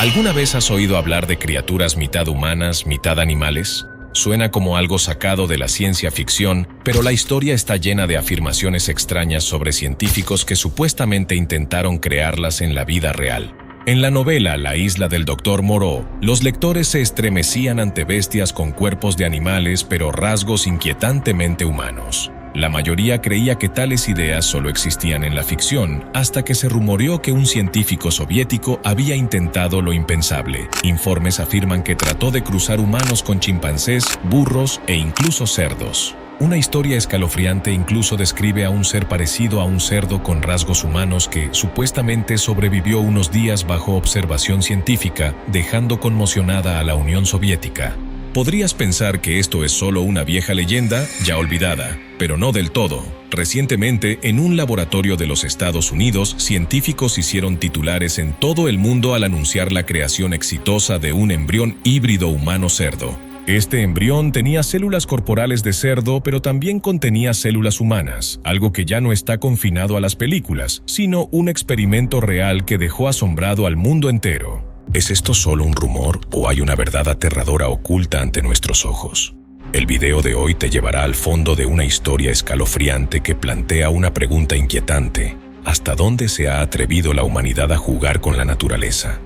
¿Alguna vez has oído hablar de criaturas mitad humanas, mitad animales? Suena como algo sacado de la ciencia ficción, pero la historia está llena de afirmaciones extrañas sobre científicos que supuestamente intentaron crearlas en la vida real. En la novela La isla del Dr. Moreau, los lectores se estremecían ante bestias con cuerpos de animales pero rasgos inquietantemente humanos. La mayoría creía que tales ideas solo existían en la ficción, hasta que se rumoreó que un científico soviético había intentado lo impensable. Informes afirman que trató de cruzar humanos con chimpancés, burros e incluso cerdos. Una historia escalofriante incluso describe a un ser parecido a un cerdo con rasgos humanos que supuestamente sobrevivió unos días bajo observación científica, dejando conmocionada a la Unión Soviética. Podrías pensar que esto es solo una vieja leyenda, ya olvidada, pero no del todo. Recientemente, en un laboratorio de los Estados Unidos, científicos hicieron titulares en todo el mundo al anunciar la creación exitosa de un embrión híbrido humano-cerdo. Este embrión tenía células corporales de cerdo, pero también contenía células humanas, algo que ya no está confinado a las películas, sino un experimento real que dejó asombrado al mundo entero. ¿Es esto solo un rumor o hay una verdad aterradora oculta ante nuestros ojos? El video de hoy te llevará al fondo de una historia escalofriante que plantea una pregunta inquietante. ¿Hasta dónde se ha atrevido la humanidad a jugar con la naturaleza?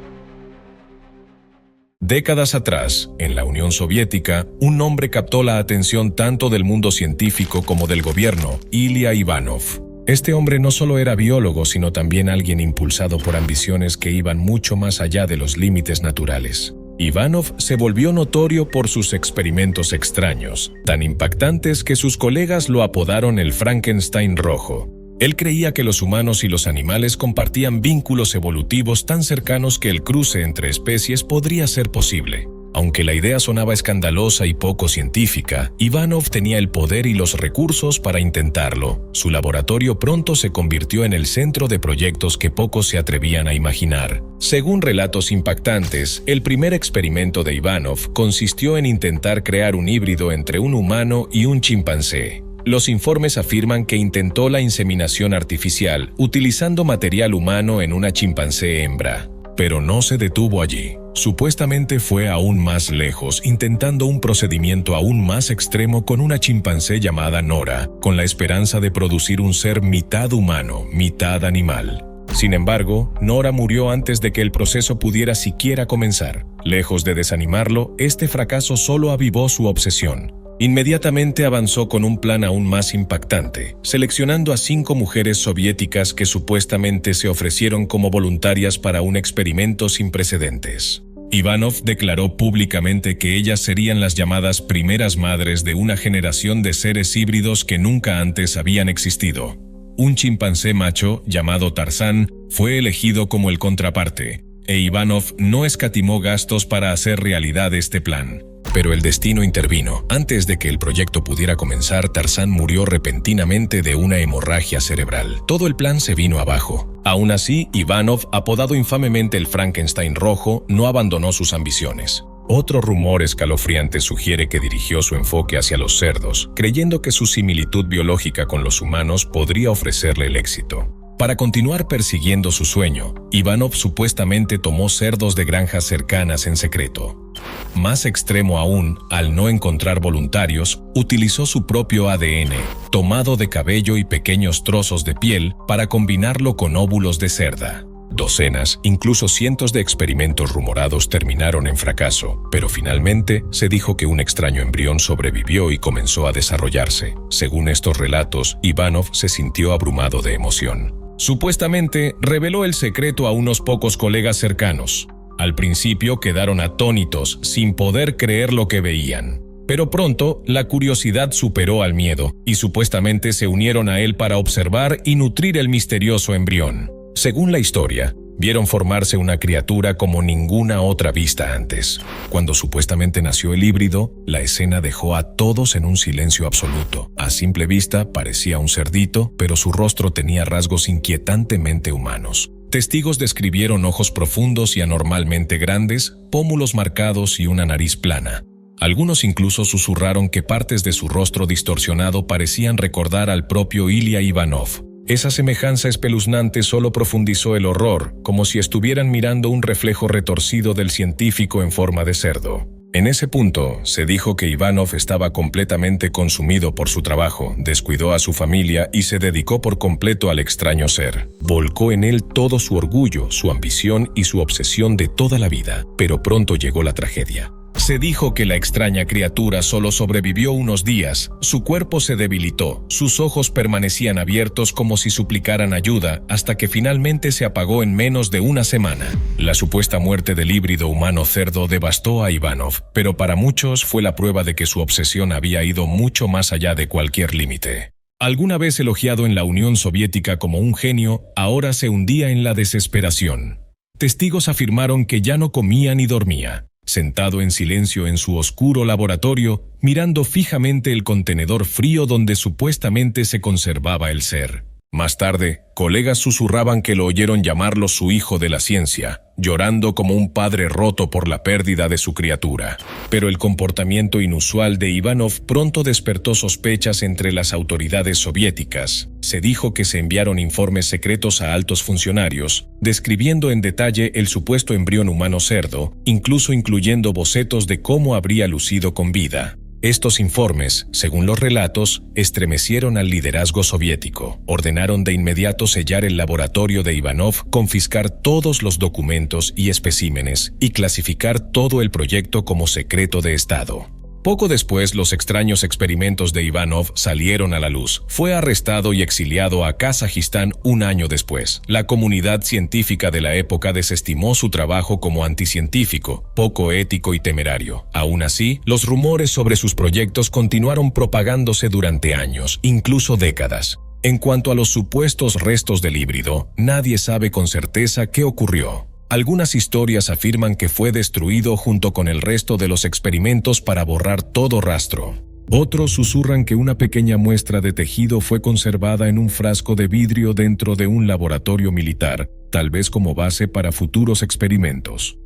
Décadas atrás, en la Unión Soviética, un nombre captó la atención tanto del mundo científico como del gobierno: Ilya Ivanov. Este hombre no solo era biólogo, sino también alguien impulsado por ambiciones que iban mucho más allá de los límites naturales. Ivanov se volvió notorio por sus experimentos extraños, tan impactantes que sus colegas lo apodaron el Frankenstein rojo. Él creía que los humanos y los animales compartían vínculos evolutivos tan cercanos que el cruce entre especies podría ser posible. Aunque la idea sonaba escandalosa y poco científica, Ivanov tenía el poder y los recursos para intentarlo. Su laboratorio pronto se convirtió en el centro de proyectos que pocos se atrevían a imaginar. Según relatos impactantes, el primer experimento de Ivanov consistió en intentar crear un híbrido entre un humano y un chimpancé. Los informes afirman que intentó la inseminación artificial utilizando material humano en una chimpancé hembra. Pero no se detuvo allí. Supuestamente fue aún más lejos, intentando un procedimiento aún más extremo con una chimpancé llamada Nora, con la esperanza de producir un ser mitad humano, mitad animal. Sin embargo, Nora murió antes de que el proceso pudiera siquiera comenzar. Lejos de desanimarlo, este fracaso solo avivó su obsesión. Inmediatamente avanzó con un plan aún más impactante, seleccionando a 5 mujeres soviéticas que supuestamente se ofrecieron como voluntarias para un experimento sin precedentes. Ivanov declaró públicamente que ellas serían las llamadas primeras madres de una generación de seres híbridos que nunca antes habían existido. Un chimpancé macho, llamado Tarzán, fue elegido como el contraparte, e Ivanov no escatimó gastos para hacer realidad este plan. Pero el destino intervino. Antes de que el proyecto pudiera comenzar, Tarzán murió repentinamente de una hemorragia cerebral. Todo el plan se vino abajo. Aún así, Ivanov, apodado infamemente el Frankenstein rojo, no abandonó sus ambiciones. Otro rumor escalofriante sugiere que dirigió su enfoque hacia los cerdos, creyendo que su similitud biológica con los humanos podría ofrecerle el éxito. Para continuar persiguiendo su sueño, Ivanov supuestamente tomó cerdos de granjas cercanas en secreto. Más extremo aún, al no encontrar voluntarios, utilizó su propio ADN, tomado de cabello y pequeños trozos de piel, para combinarlo con óvulos de cerda. Docenas, incluso cientos de experimentos rumorados terminaron en fracaso, pero finalmente se dijo que un extraño embrión sobrevivió y comenzó a desarrollarse. Según estos relatos, Ivanov se sintió abrumado de emoción. Supuestamente, reveló el secreto a unos pocos colegas cercanos. Al principio quedaron atónitos, sin poder creer lo que veían. Pero pronto, la curiosidad superó al miedo, y supuestamente se unieron a él para observar y nutrir el misterioso embrión. Según la historia, vieron formarse una criatura como ninguna otra vista antes. Cuando supuestamente nació el híbrido, la escena dejó a todos en un silencio absoluto. A simple vista parecía un cerdito, pero su rostro tenía rasgos inquietantemente humanos. Testigos describieron ojos profundos y anormalmente grandes, pómulos marcados y una nariz plana. Algunos incluso susurraron que partes de su rostro distorsionado parecían recordar al propio Ilya Ivanov. Esa semejanza espeluznante solo profundizó el horror, como si estuvieran mirando un reflejo retorcido del científico en forma de cerdo. En ese punto, se dijo que Ivanov estaba completamente consumido por su trabajo, descuidó a su familia y se dedicó por completo al extraño ser. Volcó en él todo su orgullo, su ambición y su obsesión de toda la vida, pero pronto llegó la tragedia. Se dijo que la extraña criatura solo sobrevivió unos días, su cuerpo se debilitó, sus ojos permanecían abiertos como si suplicaran ayuda, hasta que finalmente se apagó en menos de una semana. La supuesta muerte del híbrido humano-cerdo devastó a Ivanov, pero para muchos fue la prueba de que su obsesión había ido mucho más allá de cualquier límite. Alguna vez elogiado en la Unión Soviética como un genio, ahora se hundía en la desesperación. Testigos afirmaron que ya no comía ni dormía. Sentado en silencio en su oscuro laboratorio, mirando fijamente el contenedor frío donde supuestamente se conservaba el ser. Más tarde, colegas susurraban que lo oyeron llamarlo su hijo de la ciencia, llorando como un padre roto por la pérdida de su criatura. Pero el comportamiento inusual de Ivanov pronto despertó sospechas entre las autoridades soviéticas. Se dijo que se enviaron informes secretos a altos funcionarios, describiendo en detalle el supuesto embrión humano cerdo, incluso incluyendo bocetos de cómo habría lucido con vida. Estos informes, según los relatos, estremecieron al liderazgo soviético. Ordenaron de inmediato sellar el laboratorio de Ivanov, confiscar todos los documentos y especímenes y clasificar todo el proyecto como secreto de Estado. Poco después, los extraños experimentos de Ivanov salieron a la luz. Fue arrestado y exiliado a Kazajistán un año después. La comunidad científica de la época desestimó su trabajo como anticientífico, poco ético y temerario. Aún así, los rumores sobre sus proyectos continuaron propagándose durante años, incluso décadas. En cuanto a los supuestos restos del híbrido, nadie sabe con certeza qué ocurrió. Algunas historias afirman que fue destruido junto con el resto de los experimentos para borrar todo rastro. Otros susurran que una pequeña muestra de tejido fue conservada en un frasco de vidrio dentro de un laboratorio militar, tal vez como base para futuros experimentos.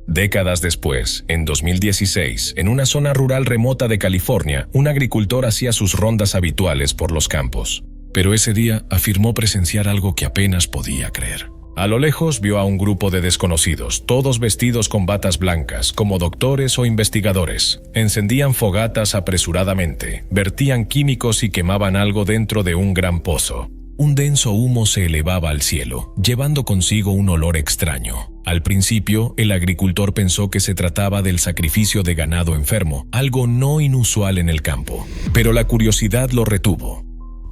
Décadas después, en 2016, en una zona rural remota de California, un agricultor hacía sus rondas habituales por los campos. Pero ese día afirmó presenciar algo que apenas podía creer. A lo lejos vio a un grupo de desconocidos, todos vestidos con batas blancas, como doctores o investigadores. Encendían fogatas apresuradamente, vertían químicos y quemaban algo dentro de un gran pozo. Un denso humo se elevaba al cielo, llevando consigo un olor extraño. Al principio, el agricultor pensó que se trataba del sacrificio de ganado enfermo, algo no inusual en el campo. Pero la curiosidad lo retuvo.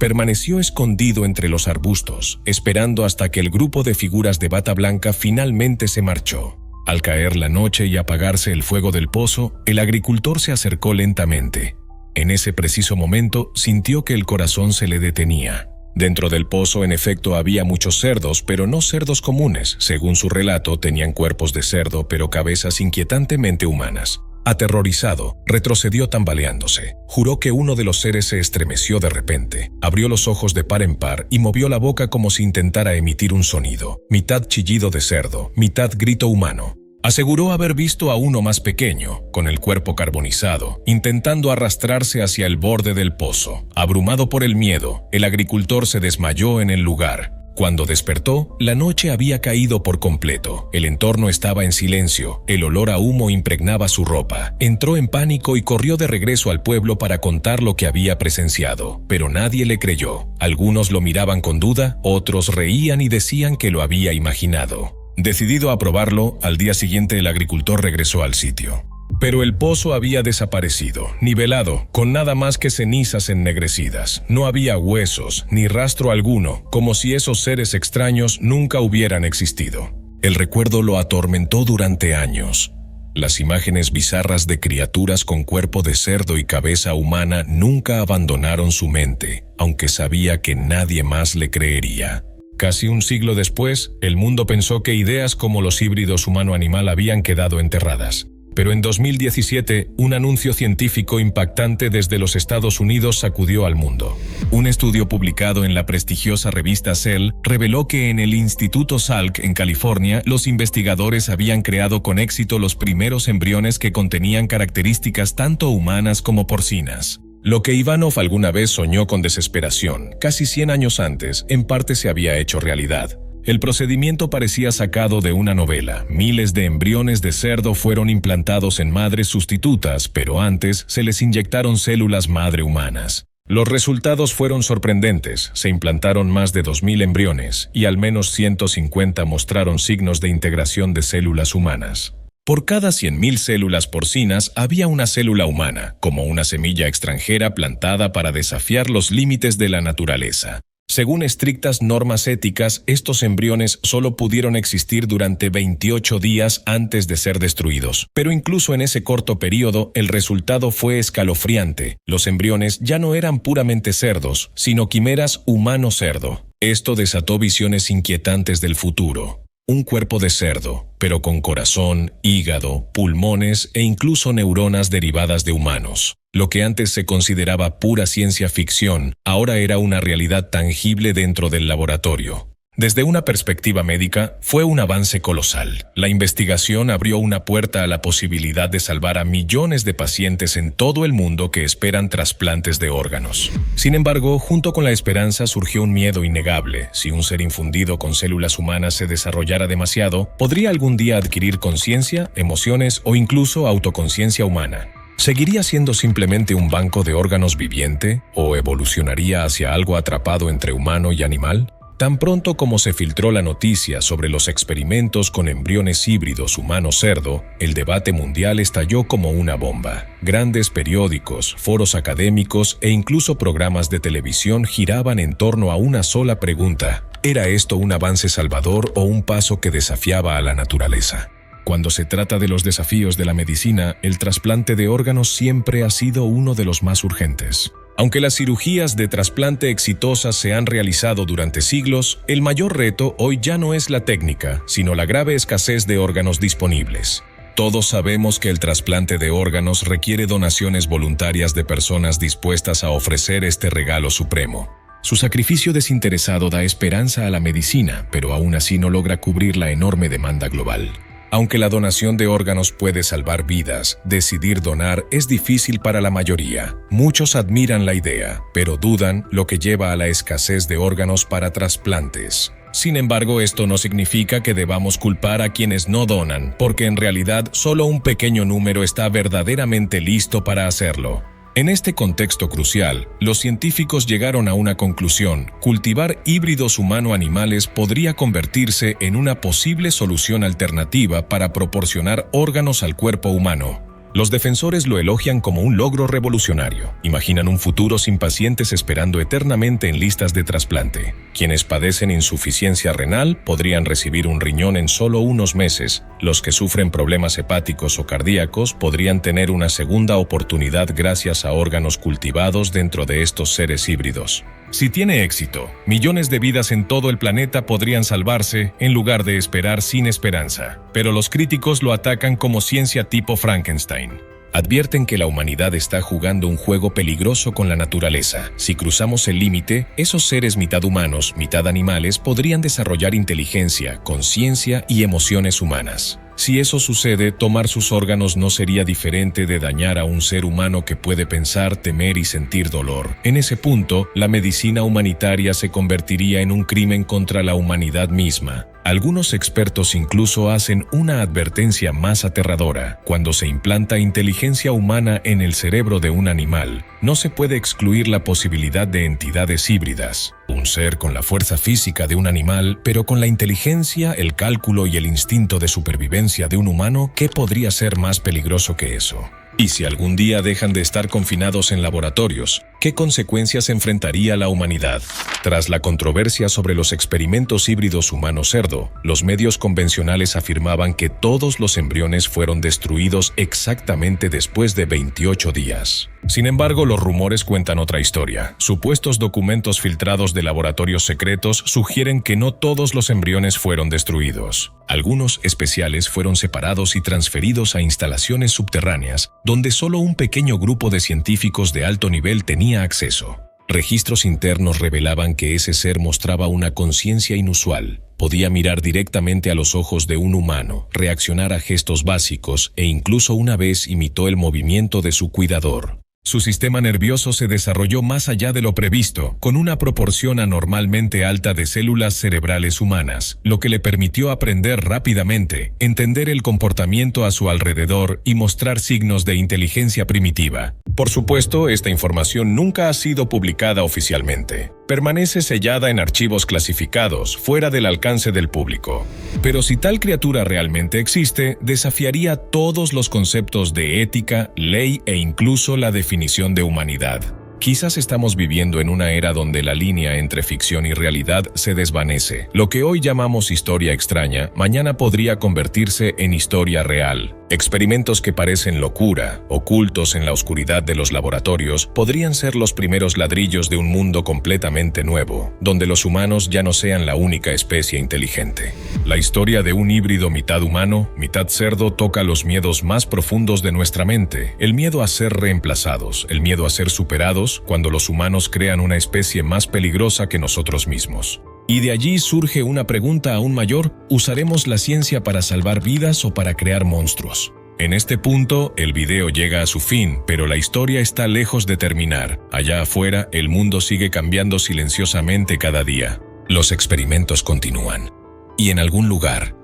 Permaneció escondido entre los arbustos, esperando hasta que el grupo de figuras de bata blanca finalmente se marchó. Al caer la noche y apagarse el fuego del pozo, el agricultor se acercó lentamente. En ese preciso momento, sintió que el corazón se le detenía. Dentro del pozo, en efecto, había muchos cerdos, pero no cerdos comunes. Según su relato, tenían cuerpos de cerdo, pero cabezas inquietantemente humanas. Aterrorizado, retrocedió tambaleándose. Juró que uno de los seres se estremeció de repente. Abrió los ojos de par en par y movió la boca como si intentara emitir un sonido. Mitad chillido de cerdo, mitad grito humano. Aseguró haber visto a uno más pequeño, con el cuerpo carbonizado, intentando arrastrarse hacia el borde del pozo. Abrumado por el miedo, el agricultor se desmayó en el lugar. Cuando despertó, la noche había caído por completo. El entorno estaba en silencio, el olor a humo impregnaba su ropa. Entró en pánico y corrió de regreso al pueblo para contar lo que había presenciado, pero nadie le creyó. Algunos lo miraban con duda, otros reían y decían que lo había imaginado. Decidido a probarlo, al día siguiente el agricultor regresó al sitio. Pero el pozo había desaparecido, nivelado, con nada más que cenizas ennegrecidas. No había huesos, ni rastro alguno, como si esos seres extraños nunca hubieran existido. El recuerdo lo atormentó durante años. Las imágenes bizarras de criaturas con cuerpo de cerdo y cabeza humana nunca abandonaron su mente, aunque sabía que nadie más le creería. Casi un siglo después, el mundo pensó que ideas como los híbridos humano-animal habían quedado enterradas. Pero en 2017, un anuncio científico impactante desde los Estados Unidos sacudió al mundo. Un estudio publicado en la prestigiosa revista Cell reveló que en el Instituto Salk, en California, los investigadores habían creado con éxito los primeros embriones que contenían características tanto humanas como porcinas. Lo que Ivanov alguna vez soñó con desesperación, casi 100 años antes, en parte se había hecho realidad. El procedimiento parecía sacado de una novela. Miles de embriones de cerdo fueron implantados en madres sustitutas, pero antes se les inyectaron células madre humanas. Los resultados fueron sorprendentes. Se implantaron más de 2.000 embriones y al menos 150 mostraron signos de integración de células humanas. Por cada 100.000 células porcinas había una célula humana, como una semilla extranjera plantada para desafiar los límites de la naturaleza. Según estrictas normas éticas, estos embriones solo pudieron existir durante 28 días antes de ser destruidos. Pero incluso en ese corto periodo, el resultado fue escalofriante. Los embriones ya no eran puramente cerdos, sino quimeras humano-cerdo. Esto desató visiones inquietantes del futuro. Un cuerpo de cerdo, pero con corazón, hígado, pulmones e incluso neuronas derivadas de humanos. Lo que antes se consideraba pura ciencia ficción, ahora era una realidad tangible dentro del laboratorio. Desde una perspectiva médica, fue un avance colosal. La investigación abrió una puerta a la posibilidad de salvar a millones de pacientes en todo el mundo que esperan trasplantes de órganos. Sin embargo, junto con la esperanza surgió un miedo innegable. Si un ser infundido con células humanas se desarrollara demasiado, ¿podría algún día adquirir conciencia, emociones o incluso autoconciencia humana? ¿Seguiría siendo simplemente un banco de órganos viviente o evolucionaría hacia algo atrapado entre humano y animal? Tan pronto como se filtró la noticia sobre los experimentos con embriones híbridos humano-cerdo, el debate mundial estalló como una bomba. Grandes periódicos, foros académicos e incluso programas de televisión giraban en torno a una sola pregunta: ¿era esto un avance salvador o un paso que desafiaba a la naturaleza? Cuando se trata de los desafíos de la medicina, el trasplante de órganos siempre ha sido uno de los más urgentes. Aunque las cirugías de trasplante exitosas se han realizado durante siglos, el mayor reto hoy ya no es la técnica, sino la grave escasez de órganos disponibles. Todos sabemos que el trasplante de órganos requiere donaciones voluntarias de personas dispuestas a ofrecer este regalo supremo. Su sacrificio desinteresado da esperanza a la medicina, pero aún así no logra cubrir la enorme demanda global. Aunque la donación de órganos puede salvar vidas, decidir donar es difícil para la mayoría. Muchos admiran la idea, pero dudan, lo que lleva a la escasez de órganos para trasplantes. Sin embargo, esto no significa que debamos culpar a quienes no donan, porque en realidad solo un pequeño número está verdaderamente listo para hacerlo. En este contexto crucial, los científicos llegaron a una conclusión: cultivar híbridos humano-animales podría convertirse en una posible solución alternativa para proporcionar órganos al cuerpo humano. Los defensores lo elogian como un logro revolucionario. Imaginan un futuro sin pacientes esperando eternamente en listas de trasplante. Quienes padecen insuficiencia renal podrían recibir un riñón en solo unos meses. Los que sufren problemas hepáticos o cardíacos podrían tener una segunda oportunidad gracias a órganos cultivados dentro de estos seres híbridos. Si tiene éxito, millones de vidas en todo el planeta podrían salvarse en lugar de esperar sin esperanza. Pero los críticos lo atacan como ciencia tipo Frankenstein. Advierten que la humanidad está jugando un juego peligroso con la naturaleza. Si cruzamos el límite, esos seres mitad humanos, mitad animales podrían desarrollar inteligencia, conciencia y emociones humanas. Si eso sucede, tomar sus órganos no sería diferente de dañar a un ser humano que puede pensar, temer y sentir dolor. En ese punto, la medicina humanitaria se convertiría en un crimen contra la humanidad misma. Algunos expertos incluso hacen una advertencia más aterradora. Cuando se implanta inteligencia humana en el cerebro de un animal, no se puede excluir la posibilidad de entidades híbridas. Un ser con la fuerza física de un animal, pero con la inteligencia, el cálculo y el instinto de supervivencia de un humano, ¿qué podría ser más peligroso que eso? Y si algún día dejan de estar confinados en laboratorios, ¿qué consecuencias enfrentaría la humanidad? Tras la controversia sobre los experimentos híbridos humano-cerdo, los medios convencionales afirmaban que todos los embriones fueron destruidos exactamente después de 28 días. Sin embargo, los rumores cuentan otra historia. Supuestos documentos filtrados de laboratorios secretos sugieren que no todos los embriones fueron destruidos. Algunos especiales fueron separados y transferidos a instalaciones subterráneas, donde solo un pequeño grupo de científicos de alto nivel tenía acceso. Registros internos revelaban que ese ser mostraba una conciencia inusual. Podía mirar directamente a los ojos de un humano, reaccionar a gestos básicos e incluso una vez imitó el movimiento de su cuidador. Su sistema nervioso se desarrolló más allá de lo previsto, con una proporción anormalmente alta de células cerebrales humanas, lo que le permitió aprender rápidamente, entender el comportamiento a su alrededor y mostrar signos de inteligencia primitiva. Por supuesto, esta información nunca ha sido publicada oficialmente. Permanece sellada en archivos clasificados, fuera del alcance del público. Pero si tal criatura realmente existe, desafiaría todos los conceptos de ética, ley e incluso la definición de humanidad. Quizás estamos viviendo en una era donde la línea entre ficción y realidad se desvanece. Lo que hoy llamamos historia extraña, mañana podría convertirse en historia real. Experimentos que parecen locura, ocultos en la oscuridad de los laboratorios, podrían ser los primeros ladrillos de un mundo completamente nuevo, donde los humanos ya no sean la única especie inteligente. La historia de un híbrido mitad humano, mitad cerdo toca los miedos más profundos de nuestra mente, el miedo a ser reemplazados, el miedo a ser superados cuando los humanos crean una especie más peligrosa que nosotros mismos. Y de allí surge una pregunta aún mayor: ¿usaremos la ciencia para salvar vidas o para crear monstruos? En este punto, el video llega a su fin, pero la historia está lejos de terminar. Allá afuera, el mundo sigue cambiando silenciosamente cada día. Los experimentos continúan. Y en algún lugar,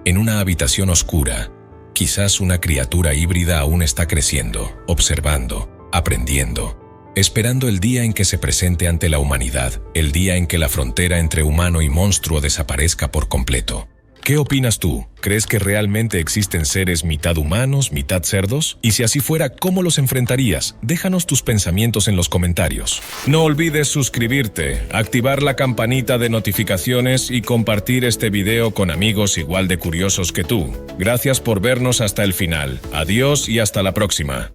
en una habitación oscura, quizás una criatura híbrida aún está creciendo, observando, aprendiendo, esperando el día en que se presente ante la humanidad, el día en que la frontera entre humano y monstruo desaparezca por completo. ¿Qué opinas tú? ¿Crees que realmente existen seres mitad humanos, mitad cerdos? Y si así fuera, ¿cómo los enfrentarías? Déjanos tus pensamientos en los comentarios. No olvides suscribirte, activar la campanita de notificaciones y compartir este video con amigos igual de curiosos que tú. Gracias por vernos hasta el final. Adiós y hasta la próxima.